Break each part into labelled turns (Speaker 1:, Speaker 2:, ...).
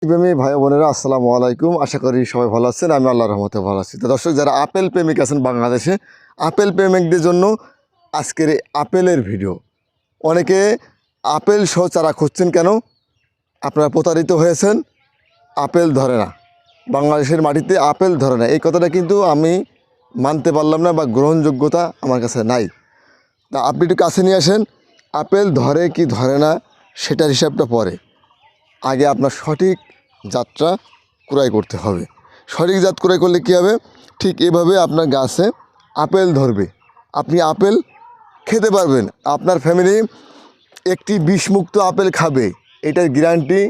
Speaker 1: প্রেমী ভাই বোনেরা আসসালামু আলাইকুম। আশা করি সবাই ভালো আছেন। আমি আল্লাহর রহমতে ভালো আছি। তো দর্শক, যারা আপেল প্রেমিক আছেন বাংলাদেশে, আপেল প্রেমিকদের জন্য আজকের এই আপেলের ভিডিও। অনেকে আপেল সহ চারা খুঁজছেন, কেন আপনারা প্রতারিত হয়েছেন। আপেল ধরে না, বাংলাদেশের মাটিতে আপেল ধরে না, এই কথাটা কিন্তু আমি মানতে পারলাম না বা গ্রহণযোগ্যতা আমার কাছে নাই। তা আপনি একটু কাছে নিয়ে আসেন। আপেল ধরে কি ধরে না সেটার হিসাবটা পরে, আগে আপনার সঠিক জাতটা ক্রয় করতে হবে। সঠিক জাত ক্রয় করলে কী হবে, ঠিক এভাবে আপনার গাছে আপেল ধরবে, আপনি আপেল খেতে পারবেন। আপনার ফ্যামিলি একটি বিষমুক্ত আপেল খাবে, এটার গ্যারান্টি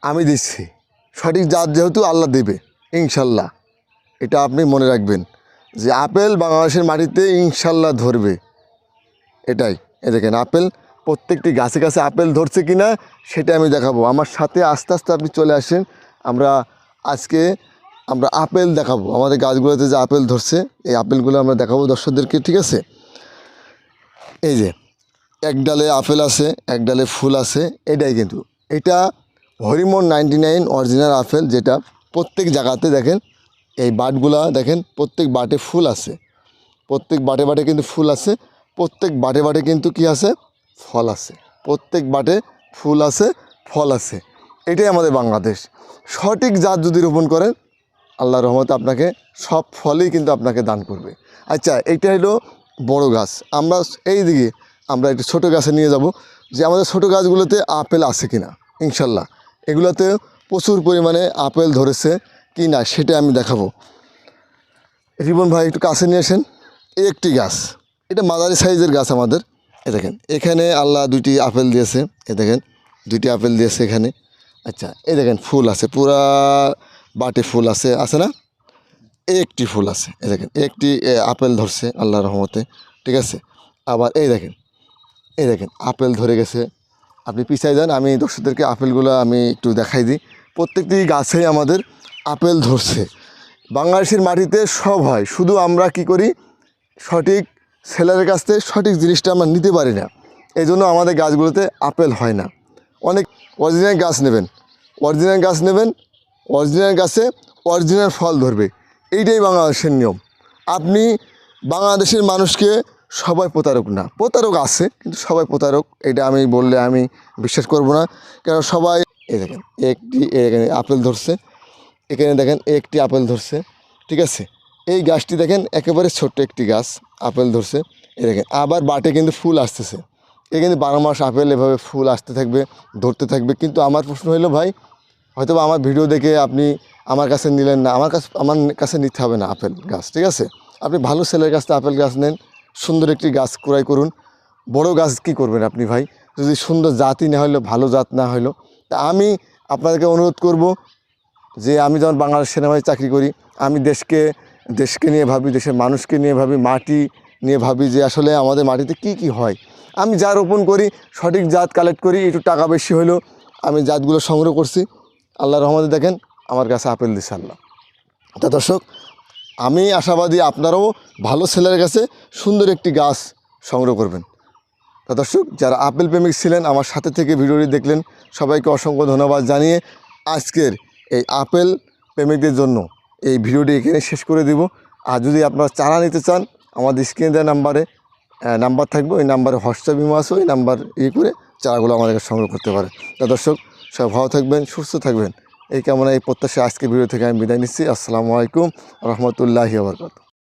Speaker 1: আমি দিচ্ছি। সঠিক জাত যেহেতু আল্লাহ দেবে ইনশাল্লাহ, এটা আপনি মনে রাখবেন যে আপেল বাংলাদেশের মাটিতে ইনশাল্লাহ ধরবে। এটাই, এ দেখেন আপেল প্রত্যেকটি গাছে গাছে আপেল ধরছে কি না সেটা আমি দেখাবো। আমার সাথে আস্তে আস্তে আপনি চলে আসেন। আজকে আমরা আপেল দেখাবো, আমাদের গাছগুলোতে যে আপেল ধরছে এই আপেলগুলো আমরা দেখাবো দর্শকদেরকে, ঠিক আছে? এই যে এক ডালে আপেল আছে, এক ডালে ফুল আছে, এটাই কিন্তু এটা হরিমন 99 অরিজিনাল আপেল, যেটা প্রত্যেক জায়গাতে দেখেন এই বাটগুলা দেখেন, প্রত্যেক বাটে ফুল আছে, প্রত্যেক বাটে বাটে কিন্তু ফুল আছে, প্রত্যেক বাটে বাটে কিন্তু কি আছে, ফল আছে। প্রত্যেক বাটে ফুল আছে, ফল আছে। এটাই আমাদের বাংলাদেশ। সঠিক জাত যদি রোপণ করেন, আল্লাহর রহমতে আপনাকে সব ফলই কিন্তু আপনাকে দান করবে। আচ্ছা, এইটা হলো বড় গাছ। আমরা এই দিকে আমরা একটু ছোটো গাছে নিয়ে যাব, যে আমাদের ছোটো গাছগুলোতে আপেল আছে কিনা। ইনশাল্লাহ এগুলোতে প্রচুর পরিমাণে আপেল ধরেছে কি না সেটা আমি দেখাবো। রিবন ভাই একটু কাছে নিয়ে আসেন। এই একটি গাছ, এটা মাঝারি সাইজের গাছ আমাদের। এ দেখেন এখানে আল্লাহ দুইটি আপেল দিয়েছে, এ দেখেন দুইটি আপেল দিয়েছে এখানে। আচ্ছা, এই দেখেন ফুল আছে, পুরা বাটে ফুল আছে, আছে না? একটি ফুল আছে, এই দেখেন একটি আপেল ধরছে আল্লাহর রহমতে, ঠিক আছে? আবার এই দেখেন আপেল ধরে গেছে। আপনি পিছায় যান, আমি দর্শকদেরকে আপেলগুলো আমি একটু দেখাই দিই। প্রত্যেকটি গাছেই আমাদের আপেল ধরছে। বাংলাদেশের মাটিতে সব হয়, শুধু আমরা কি করি, সঠিক সেলারের কাছ থেকে সঠিক জিনিসটা আমরা নিতে পারি না, এই জন্য আমাদের গাছগুলোতে আপেল হয় না। অনেক অরিজিনাল গাছ নেবেন, অরিজিনাল গাছ নেবেন, অরিজিনাল গাছে অরিজিনাল ফল ধরবে, এইটাই বাংলাদেশের নিয়ম। আপনি বাংলাদেশের মানুষকে সবাই প্রতারক না, প্রতারক আছে কিন্তু সবাই প্রতারক এটা আমি বললে আমি বিশ্বাস করব না, কারণ সবাই। এই দেখেন একটি এখানে আপেল ধরছে, এখানে দেখেন একটি আপেল ধরছে, ঠিক আছে? এই গাছটি দেখেন একেবারে ছোট্ট একটি গাছ, আপেল ধরছে। এই দেখেন আবার বাটে কিন্তু ফুল আসতেছে, এ কিন্তু 12 মাস আপেল এভাবে ফুল আসতে থাকবে, ধরতে থাকবে। কিন্তু আমার প্রশ্ন হলো ভাই, হয়তো আমার ভিডিও দেখে আপনি আমার কাছে নিলেন না, আমার কাছে নিতে হবে না আপেল গাছ, ঠিক আছে? আপনি ভালো সেলের কাছ থেকে আপেল গাছ নেন, সুন্দর একটি গাছ ক্রয় করুন। বড় গাছ কি করবেন আপনি ভাই, যদি সুন্দর জাতই না হলো, ভালো জাত না হলো? তা আমি আপনাদেরকে অনুরোধ করব যে আমি যখন বাংলাদেশ সেনাবাহিনী চাকরি করি, আমি দেশকে নিয়ে ভাবি, দেশের মানুষকে নিয়ে ভাবি, মাটি নিয়ে ভাবি যে আসলে আমাদের মাটিতে কি কি হয়। আমি যা রোপণ করি সঠিক জাত কালেক্ট করি, একটু টাকা বেশি হলেও আমি জাতগুলো সংগ্রহ করছি। আল্লাহর রহমতে দেখেন আমার কাছে আপেল দিচ্ছে আল্লাহ। তা দর্শক, আমি আশাবাদী আপনারাও ভালো সেলের কাছে সুন্দর একটি গাছ সংগ্রহ করবেন। তা দর্শক, যারা আপেল প্রেমিক ছিলেন আমার সাথে থেকে ভিডিওটি দেখলেন, সবাইকে অসংখ্য ধন্যবাদ জানিয়ে আজকের এই আপেল প্রেমিকদের জন্য এই ভিডিওটি এখানে শেষ করে দিব। আর যদি আপনারা চারা নিতে চান, আমাদের স্ক্রিনে দেওয়া নাম্বার থাকবে, ওই নাম্বারে হোয়াটসঅ্যাপ ইমো আছে, ওই নাম্বার করে চারাগুলো আমাদেরকে সংগ্রহ করতে পারে। তা দর্শক, সব ভালো থাকবেন, সুস্থ থাকবেন, এই কামনা এই প্রত্যাশা আজকের ভিডিও থেকে আমি বিদায় নিচ্ছি। আসসালামু আলাইকুম রহমতুল্লাহি ওয়া বারাকাতুহু।